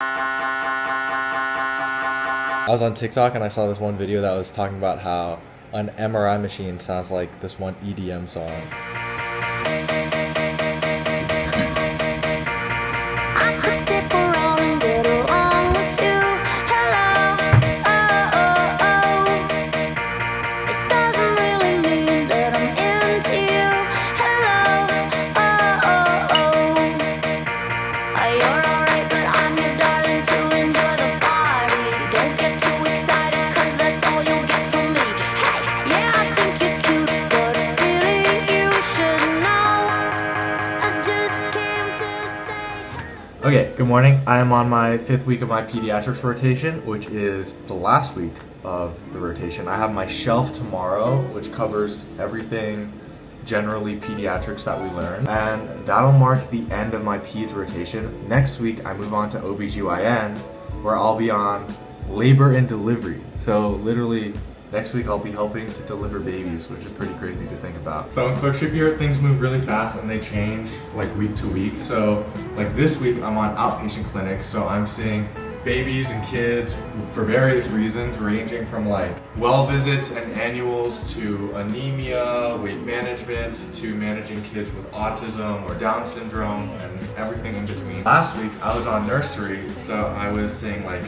I was on TikTok and I saw this one video that was talking about how an MRI machine sounds like this one EDM song. Okay, good morning. I am on my 5th week of my pediatrics rotation, which is the last week of the rotation. I have my shelf tomorrow, which covers everything generally pediatrics that we learn, and that'll mark the end of my peds rotation. Next week, I move on to OBGYN, where I'll be on labor and delivery. So literally, next week I'll be helping to deliver babies, which is pretty crazy to think about. So in clerkship here, things move really fast and they change like week to week. So like this week I'm on outpatient clinics, so I'm seeing babies and kids for various reasons, ranging from like well visits and annuals to anemia, weight management, to managing kids with autism or Down syndrome and everything in between. Last week I was on nursery, so I was seeing like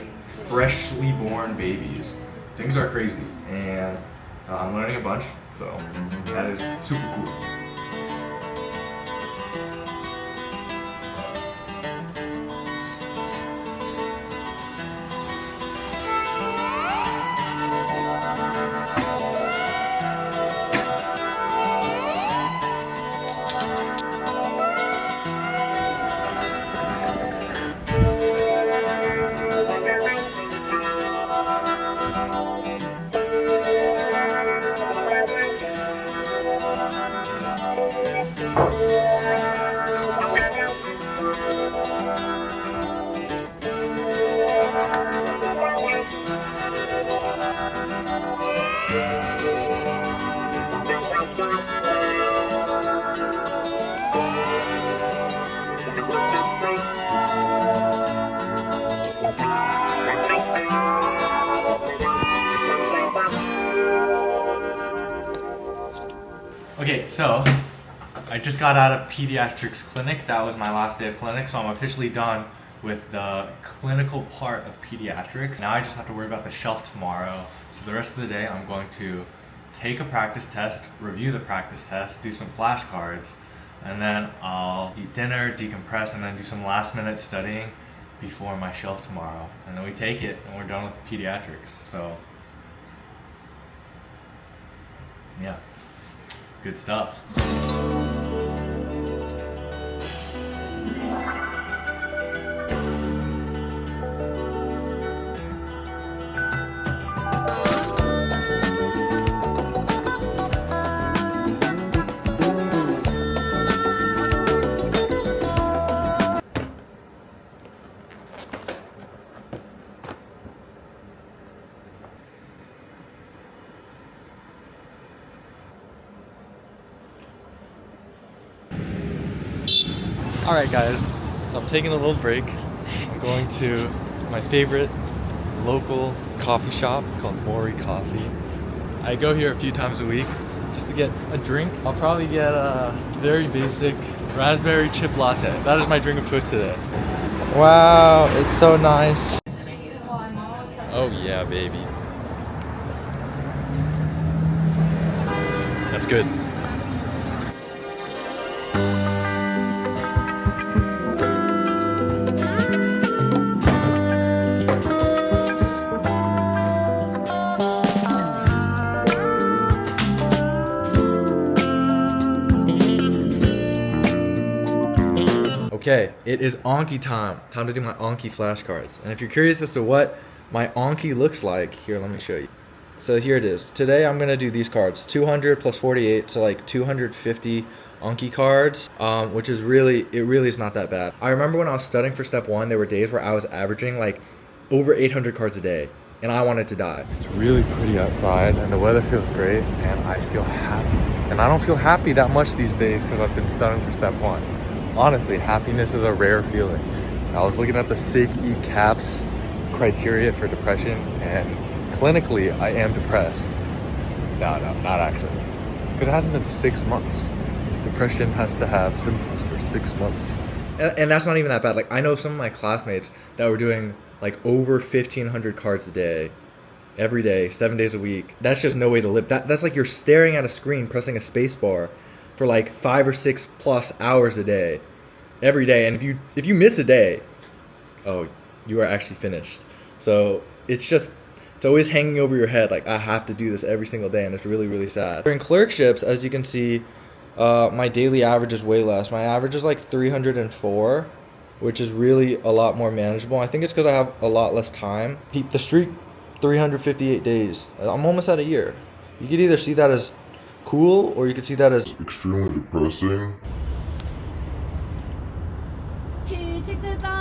freshly born babies. Things are crazy, and I'm learning a bunch, so that is super cool. Okay, so I just got out of pediatrics clinic. That was my last day of clinic, so I'm officially done with the clinical part of pediatrics. Now I just have to worry about the shelf tomorrow. So the rest of the day I'm going to take a practice test, review the practice test, do some flashcards, and then I'll eat dinner, decompress, and then do some last minute studying before my shelf tomorrow. And then we take it and we're done with pediatrics. So yeah. Good stuff. Alright guys, so I'm taking a little break. I'm going to my favorite local coffee shop called Mori Coffee. I go here a few times a week just to get a drink. I'll probably get a very basic raspberry chip latte. That is my drink of choice today. Wow, it's so nice. Oh yeah, baby. That's good. Okay, it is Anki time. Time to do my Anki flashcards. And if you're curious as to what my Anki looks like, here, let me show you. So here it is. Today I'm gonna do these cards, 200 plus 48, so like 250 Anki cards, which is really is not that bad. I remember when I was studying for step 1, there were days where I was averaging like over 800 cards a day, and I wanted to die. It's really pretty outside, and the weather feels great, and I feel happy. And I don't feel happy that much these days because I've been studying for step 1. Honestly, happiness is a rare feeling. I was looking at the SIG-E CAPS criteria for depression, and clinically I am depressed. No, not actually, because it hasn't been 6 months. Depression has to have symptoms for 6 months. And that's not even that bad. Like, I know some of my classmates that were doing like over 1,500 cards a day, every day, 7 days a week. That's just no way to live. That's like you're staring at a screen, pressing a space bar for like 5 or 6 plus hours a day, every day. And if you miss a day, oh, you are actually finished. So it's always hanging over your head. Like, I have to do this every single day, and it's really, really sad. During clerkships, as you can see, my daily average is way less. My average is like 304, which is really a lot more manageable. I think it's because I have a lot less time. The streak, 358 days. I'm almost at a year. You could either see that as cool, or you could see that as extremely depressing. Who took the bomb?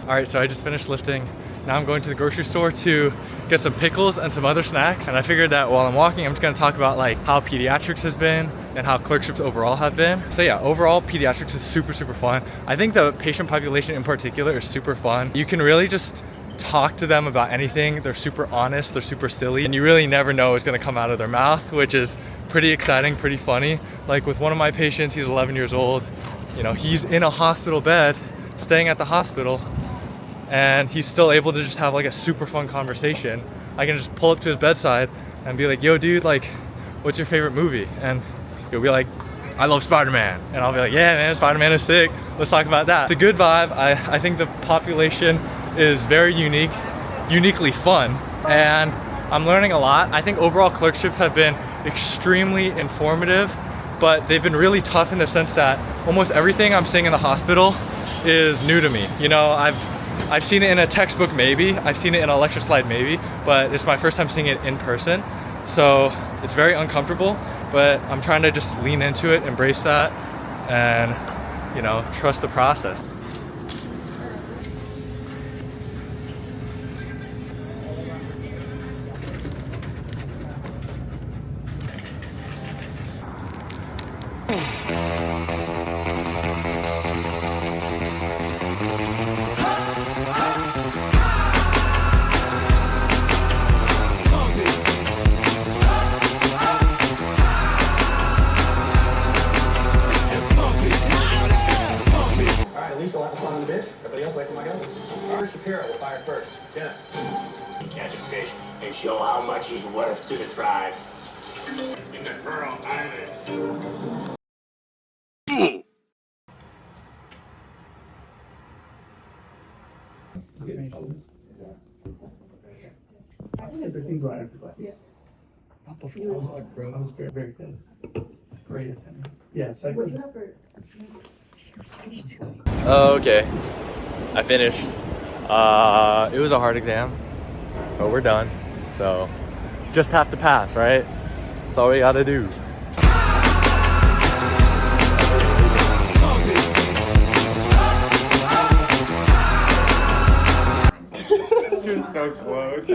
Alright, so I just finished lifting. Now I'm going to the grocery store to get some pickles and some other snacks. And I figured that while I'm walking, I'm just gonna talk about like how pediatrics has been and how clerkships overall have been. So yeah, overall pediatrics is super, super fun. I think the patient population in particular is super fun. You can really just talk to them about anything. They're super honest, they're super silly, and you really never know what's gonna come out of their mouth, which is pretty exciting, pretty funny. Like with one of my patients, he's 11 years old. You know, he's in a hospital bed, staying at the hospital, and he's still able to just have like a super fun conversation. I can just pull up to his bedside and be like, yo dude, like, what's your favorite movie? And he'll be like, I love Spider-Man. And I'll be like, yeah man, Spider-Man is sick, let's talk about that. It's a good vibe. I think the population is very uniquely fun, and I'm learning a lot. I think overall clerkships have been extremely informative, but they've been really tough in the sense that almost everything I'm seeing in the hospital is new to me. You know, I've seen it in a textbook maybe, I've seen it in a lecture slide maybe, but it's my first time seeing it in person. So it's very uncomfortable, but I'm trying to just lean into it, embrace that, and, you know, trust the process. Shapiro will fire first. Jenna. Catch a fish and show how much he's worth to the tribe. In the Pearl Island. Not before, bro. I was very, very good. Great attendance. Yes, I would. Okay, I finished. It was a hard exam, but we're done. So just have to pass, right? That's all we gotta do. You're so close.